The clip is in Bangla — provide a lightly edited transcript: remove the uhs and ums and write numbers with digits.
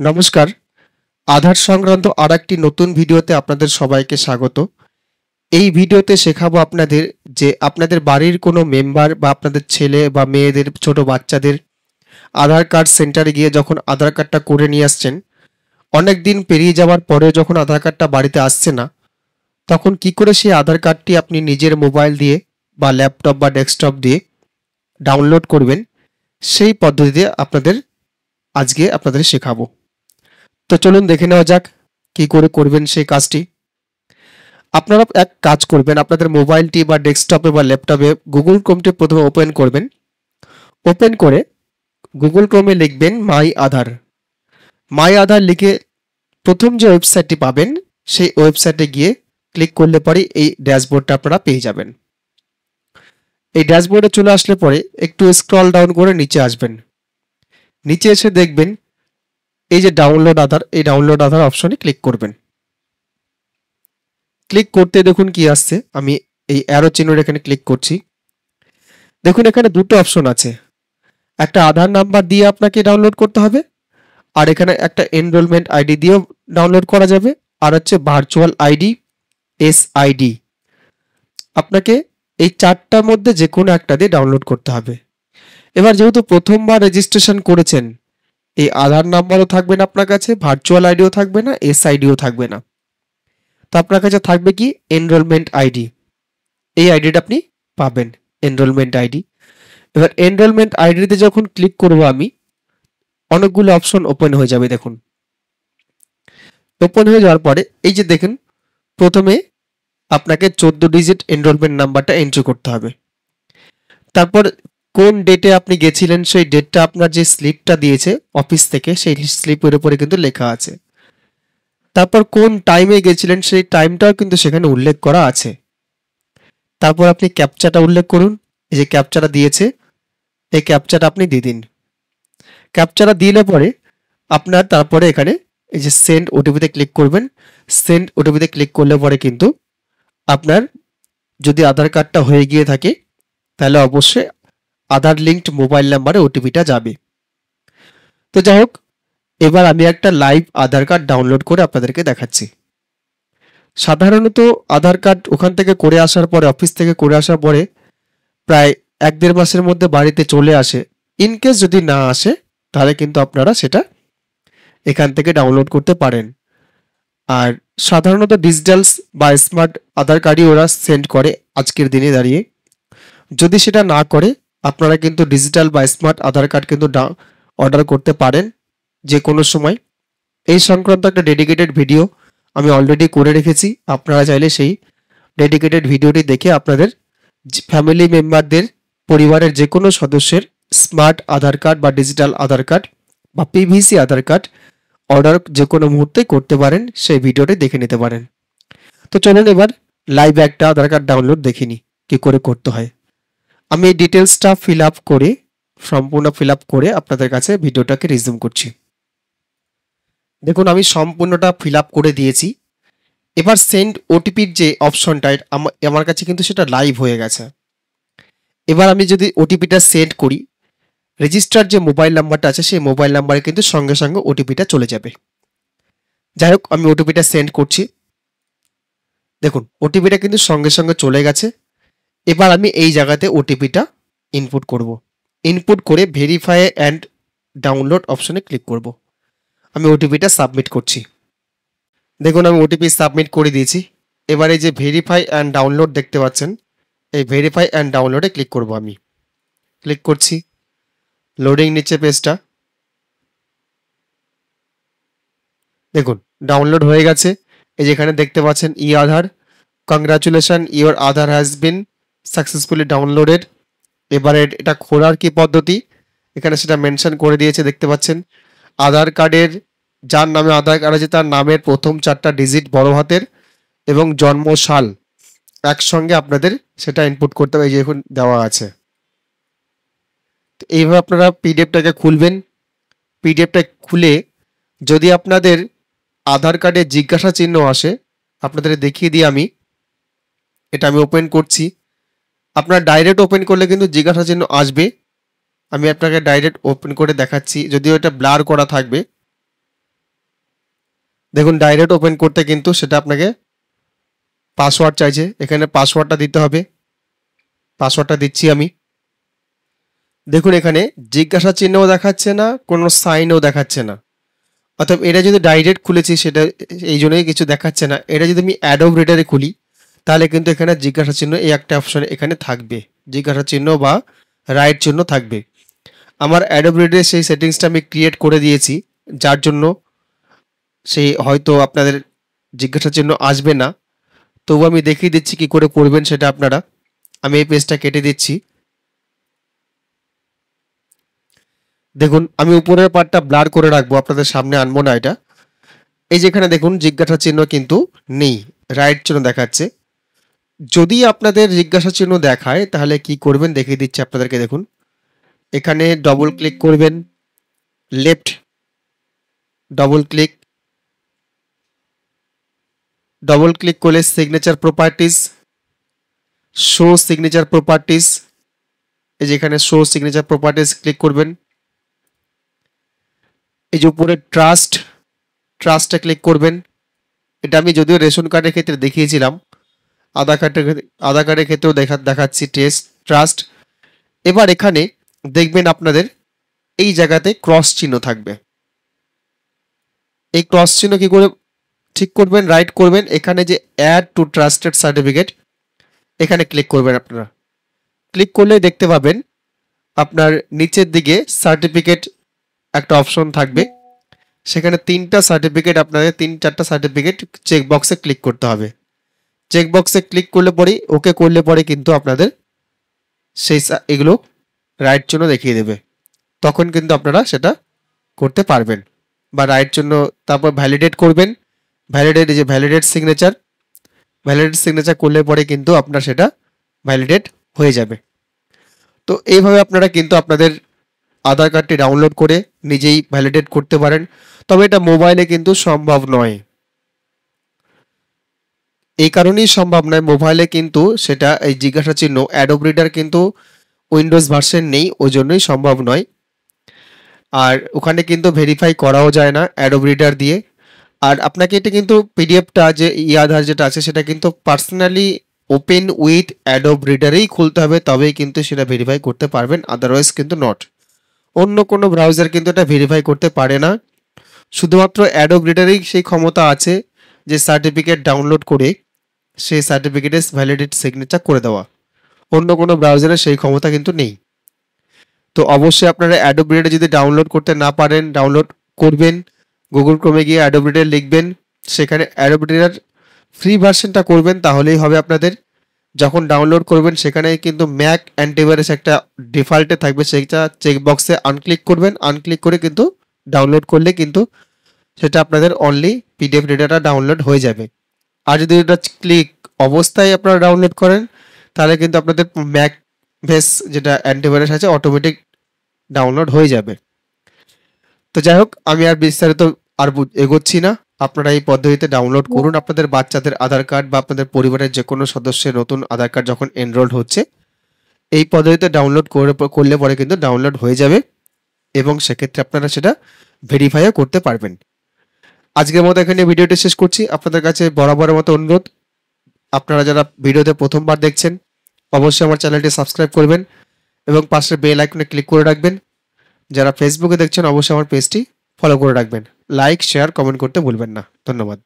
নমস্কার। আধার সংক্রান্ত আরেকটি নতুন ভিডিওতে আপনাদের সবাইকে স্বাগত। এই ভিডিওতে শেখাবো আপনাদের যে আপনাদের বাড়ির কোনো মেম্বার বা আপনাদের ছেলে বা মেয়েদের ছোট বাচ্চাদের আধার কার্ড সেন্টারে গিয়ে যখন আধার কার্ডটা করে নিয়ে আসছেন, অনেক দিন পেরিয়ে যাওয়ার পরেও যখন আধার কার্ডটা বাড়িতে আসছে না, তখন কি করে সেই আধার কার্ডটি আপনি নিজের মোবাইল দিয়ে বা ল্যাপটপ বা ডেস্কটপ দিয়ে ডাউনলোড করবেন, সেই পদ্ধতিতে আজকে আপনাদের শেখাবো। তো চলুন দেখে নেওয়া যাক কি করে করবেন সেই কাজটি। আপনারা এক কাজ করবেন, আপনাদের মোবাইলটি বা ডেস্কটপে বা ল্যাপটপে গুগল ক্রোমটি প্রথমে ওপেন করবেন। ওপেন করে গুগল ক্রোমে লিখবেন মাই আধার। মাই আধার লিখে প্রথম যে ওয়েবসাইটটি পাবেন সেই ওয়েবসাইটে গিয়ে ক্লিক করলে পরে এই ড্যাশবোর্ডটা আপনারা পেয়ে যাবেন। এই ড্যাশবোর্ডে চলে আসলে পরে একটু স্ক্রল ডাউন করে নিচে আসবেন। নিচে এসে দেখবেন এই যে ডাউনলোড আধার, এই ডাউনলোড আধার অপশনে ক্লিক করবেন। ক্লিক করতে দেখুন কি আসছে, আমি এই অ্যারো চিহ্নের এখানে ক্লিক করছি। দেখুন এখানে দুটো অপশন আছে, একটা আধার নাম্বার দিয়ে আপনাকে ডাউনলোড করতে হবে, আর এখানে একটা এনরোলমেন্ট আইডি দিয়েও ডাউনলোড করা যাবে, আর হচ্ছে ভার্চুয়াল আইডি, এসআইডি। আপনাকে এই চারটার মধ্যে যে কোনো একটা দিয়ে ডাউনলোড করতে হবে। এবার যেহেতু প্রথমবার রেজিস্ট্রেশন করেছেন, এই আধার নাম্বারও থাকবে না আপনার কাছে, ভার্চুয়াল আইডিও থাকবে না, এসআইডিও থাকবে না। তো আপনার কাছে থাকবে কি এনরোলমেন্ট আইডি। এই আইডিটা আপনি পাবেন, এনরোলমেন্ট আইডি। এবার এনরোলমেন্ট আইডিতে যখন ক্লিক করব আমি, অনেকগুলো অপশন ওপেন হয়ে যাবে। দেখুন ওপেন হয়ে যাওয়ার পরে এই যে দেখেন, প্রথমে আপনাকে 14 ডিজিট এনরোলমেন্ট নাম্বারটা এন্ট্রি করতে হবে। তারপর কোন ডেটে আপনি গেছিলেন সেই ডেটটা আপনার যে স্লিপটা দিয়েছে অফিস থেকে সেই স্লিপের উপরে কিন্তু লেখা আছে। তারপর কোন টাইমে গেছিলেন সেই টাইমটাও কিন্তু সেখানে উল্লেখ করা আছে। তারপর আপনি ক্যাপচাটা উল্লেখ করুন, এই যে ক্যাপচাটা দিয়েছে এই ক্যাপচাটা আপনি দিয়ে দিন। ক্যাপচাটা দিলে পরে আপনার তারপরে এখানে এই যে সেন্ড ওটিপিতে ক্লিক করবেন। সেন্ড ওটিপিতে ক্লিক করলে পরে কিন্তু আপনার যদি আধার কার্ডটা হয়ে গিয়ে থাকে তাহলে অবশ্যই আধার লিঙ্কড মোবাইল নাম্বারে ওটিপিটা যাবে। তো যাই হোক, এবার আমি একটা লাইভ আধার কার্ড ডাউনলোড করে আপনাদেরকে দেখাচ্ছি। সাধারণত আধার কার্ড ওখান থেকে করে আসার পরে, অফিস থেকে করে আসার পরে প্রায় 1-1.5 মাসের মধ্যে বাড়িতে চলে আসে। ইনকেস যদি না আসে তাহলে কিন্তু আপনারা সেটা এখান থেকে ডাউনলোড করতে পারেন। আর সাধারণত ডিজিটাল বা স্মার্ট আধার কার্ডই ওরা সেন্ড করে আজকের দিনে দাঁড়িয়ে। যদি সেটা না করে আপনারা কিন্তু ডিজিটাল বা স্মার্ট আধার কার্ড কিন্তু অর্ডার করতে পারেন যে কোনো সময়। এই সংক্রান্ত একটা ডেডিকেটেড ভিডিও আমি অলরেডি করে রেখেছি, আপনারা চাইলে সেই ডেডিকেটেড ভিডিওটি দেখে আপনাদের ফ্যামিলি মেম্বারদের, পরিবারের যে কোনো সদস্যের স্মার্ট আধার কার্ড বা ডিজিটাল আধার কার্ড বা পিভিসি আধার কার্ড অর্ডার যে কোনো মুহূর্তে করতে পারেন, সেই ভিডিওটি দেখে নিতে পারেন। তো চলুন এবার লাইভ একটা আধার কার্ড ডাউনলোড দেখে নিই কি করে করতে হয়। আমি এই ডিটেলসটা সম্পূর্ণ ফিল আপ করে আপনাদের কাছে ভিডিওটাকে রিজিউম করছি। দেখুন আমি সম্পূর্ণটা ফিল আপ করে দিয়েছি। এবার সেন্ড ওটিপির যে অপশনটা আমার কাছে কিন্তু সেটা লাইভ হয়ে গেছে। এবার আমি যদি ওটিপিটা সেন্ড করি, রেজিস্টার্ড যে মোবাইল নাম্বারটা আছে সেই মোবাইল নাম্বারে কিন্তু সঙ্গে সঙ্গে ওটিপিটা চলে যাবে। যাই হোক, আমি ওটিপিটা সেন্ড করছি। দেখুন ওটিপিটা কিন্তু সঙ্গে সঙ্গে চলে গেছে। এবার আমি এই জায়গাতে ওটিপিটা ইনপুট করব। ইনপুট করে ভেরিফাই অ্যান্ড ডাউনলোড অপশনে ক্লিক করব। আমি ওটিপিটা সাবমিট করছি। দেখুন আমি ওটিপি সাবমিট করে দিয়েছি। এবার এই যে ভেরিফাই অ্যান্ড ডাউনলোড দেখতে পাচ্ছেন, এই ভেরিফাই অ্যান্ড ডাউনলোডে ক্লিক করব। আমি ক্লিক করছি, লোডিং নিচ্ছে পেজটা। দেখুন ডাউনলোড হয়ে গেছে। এই যেখানে দেখতে পাচ্ছেন e Aadhaar, congratulation your Aadhaar has been successfully downloaded. এবারে এটা খোলার কি পদ্ধতি এখানে সেটা মেনশন করে দিয়েছে, দেখতে পাচ্ছেন। আধার কার্ডের যার নামে আধার কার্ড আছে তার নামের প্রথম 4টা ডিজিট বড় হাতের এবং জন্ম সাল একসঙ্গে আপনাদের সেটা ইনপুট করতে হবে, এই যে এখন দেওয়া আছে। এইভাবে আপনারা পিডিএফটাকে খুলবেন। পিডিএফটা খুলে যদি আপনাদের আধার কার্ডে জিজ্ঞাসা চিহ্ন আসে, আপনাদের দেখিয়ে দিই আমি। এটা আমি ওপেন করছি। আপনারা ডাইরেক্ট ওপেন করলে কিন্তু জিজ্ঞাসা চিহ্ন আসবে। আমি আপনাকে ডাইরেক্ট ওপেন করে দেখাচ্ছি, যদিও এটা ব্লার করা থাকবে। দেখুন ডাইরেক্ট ওপেন করতে কিন্তু সেটা আপনাকে পাসওয়ার্ড চাইছে, এখানে পাসওয়ার্ডটা দিতে হবে। পাসওয়ার্ডটা দিচ্ছি আমি। দেখুন এখানে জিজ্ঞাসা চিহ্নও দেখাচ্ছে না, কোনো সাইনও দেখাচ্ছে না। অর্থাৎ এটা যদি ডাইরেক্ট খুলেছি সেটা এই জন্যই কিছু দেখাচ্ছে না। এটা যদি আমি অ্যাডোব রিডারে খুলি তাহলে কিন্তু এখানে জিজ্ঞাসা চিহ্ন এই একটা অপশন এখানে থাকবে, জিজ্ঞাসা চিহ্ন বা রাইট চিহ্ন থাকবে। আমার অ্যাডোব রিডারে সেই সেটিংসটা আমি ক্রিয়েট করে দিয়েছি, যার জন্য সেই হয়তো আপনাদের জিজ্ঞাসা চিহ্ন আসবে না। তবু আমি দেখিয়ে দিচ্ছি কি করে করবেন সেটা আপনারা। আমি এই পেজটা কেটে দিচ্ছি। দেখুন আমি উপরের পার্টটা ব্লার করে রাখবো, আপনাদের সামনে আনবো না এটা। এই যেখানে দেখুন জিজ্ঞাসা চিহ্ন কিন্তু নেই, রাইট চিহ্ন দেখাচ্ছে। যদি আপনাদের জিজ্ঞাসা চিহ্ন দেখায় তাহলে কি করবেন দেখিয়ে দিচ্ছি আপনাদেরকে। দেখুন এখানে ডবল ক্লিক করবেন, left double click, double click করলে signature properties, show signature properties, এই যে এখানে শো সিগনেচার প্রপার্টিজ ক্লিক করবেন। এই যে উপরে ট্রাস্টে ক্লিক করবেন। এটা আমি যদিও রেশন কার্ডের ক্ষেত্রে দেখিয়েছিলাম, আধার কার্ডের ক্ষেত্রেও দেখাচ্ছি ট্রাস্ট। এবার এখানে দেখবেন আপনাদের এই জায়গাতে ক্রস চিহ্ন থাকবে। এই ক্রস চিহ্ন কি করে ঠিক করবেন, রাইট করবেন, এখানে যে অ্যাড টু ট্রাস্টেড সার্টিফিকেট এখানে ক্লিক করবেন। আপনারা ক্লিক করলে দেখতে পাবেন আপনার নিচের দিকে সার্টিফিকেট একটা অপশন থাকবে, সেখানে তিনটা সার্টিফিকেট আপনাদের 3-4টা সার্টিফিকেট চেক বক্সে ক্লিক করতে হবে। চেক বক্সে ক্লিক করলে পরেই ওকে করলে পরে কিন্তু আপনাদের সেই এগুলো রাইট জন্য দেখিয়ে দেবে, তখন কিন্তু আপনারা সেটা করতে পারবেন। বা রাইট জন্য তারপর ভ্যালিডেট করবেন, ভ্যালিডেট সিগনেচার করলে পরে কিন্তু আপনার সেটা ভ্যালিডেট হয়ে যাবে। তো এইভাবে আপনারা কিন্তু আপনাদের আধার কার্ডটি ডাউনলোড করে নিজেই ভ্যালিডেট করতে পারেন। তবে এটা মোবাইলে কিন্তু সম্ভব নয়। এই কারণেই সম্ভব নয়, মোবাইলে কিন্তু সেটা এই জিজ্ঞাসা চিহ্ন অ্যাডোব রিডার কিন্তু উইন্ডোজ ভার্সন নেই, ওই জন্যই সম্ভব নয়। আর ওখানে কিন্তু ভেরিফাই করাও যায় না অ্যাডোব রিডার দিয়ে। আর আপনাকে এটা কিন্তু পিডিএফটা যে আধার যেটা আছে সেটা কিন্তু পার্সোনালি ওপেন উইথ অ্যাডোব রিডারেই খুলতে হবে, তবেই কিন্তু সেটা ভেরিফাই করতে পারবেন, আদারওয়াইজ কিন্তু নট। অন্য কোনো ব্রাউজার কিন্তু এটা ভেরিফাই করতে পারে না। শুধুমাত্র অ্যাডোব রিডারেই সেই ক্ষমতা আছে যে সার্টিফিকেট ডাউনলোড করে সেই সার্টিফিকেটের ভ্যালিডেট সিগনেচার করে দেওয়া। অন্য কোনো ব্রাউজারে সেই ক্ষমতা কিন্তু নেই। তো অবশ্যই আপনারা অ্যাডোব রিডার যদি ডাউনলোড করতে না পারেন, ডাউনলোড করবেন, গুগল ক্রোমে গিয়ে অ্যাডোব রিডার লিখবেন, সেখানে অ্যাডোব রিডার ফ্রি ভার্সনটা করবেন, তাহলেই হবে আপনাদের। যখন ডাউনলোড করবেন সেখানে কিন্তু ম্যাক অ্যান্টিভাইরাস একটা ডিফল্টে থাকবে, সেইটা চেক বক্সে আনক্লিক করবেন, আনক্লিক করে কিন্তু ডাউনলোড করলে কিন্তু সেটা আপনাদের অনলি পিডিএফ রিডারটা ডাউনলোড হয়ে যাবে। আর যদি এটা ক্লিক অবস্থায় আপনারা ডাউনলোড করেন তাহলে কিন্তু আপনাদের ম্যাক বেস যেটা অ্যান্টিভাইরাস আছে অটোমেটিক ডাউনলোড হয়ে যাবে। তো যাই হোক আমি আর বিস্তারিত আর এগোচ্ছি না, আপনারা এই পদ্ধতিতে ডাউনলোড করুন আপনাদের বাচ্চাদের আধার কার্ড বা আপনাদের পরিবারের যে কোনো সদস্যের নতুন আধার কার্ড যখন এনরোলড হচ্ছে এই পদ্ধতিতে ডাউনলোড করলে পরে কিন্তু ডাউনলোড হয়ে যাবে এবং সেক্ষেত্রে আপনারা সেটা ভেরিফাইও করতে পারবেন। আজকের মতো এখানে ভিডিওটি শেষ করছি। আপনাদের কাছে বরাবরের মতো অনুরোধ, আপনারা যারা ভিডিওতে প্রথমবার দেখছেন অবশ্যই আমার চ্যানেলটি সাবস্ক্রাইব করবেন এবং পাশের বেল আইকনে ক্লিক করে রাখবেন। যারা ফেসবুকে দেখছেন অবশ্যই আমার পেজটি ফলো করে রাখবেন। লাইক শেয়ার কমেন্ট করতে ভুলবেন না। ধন্যবাদ।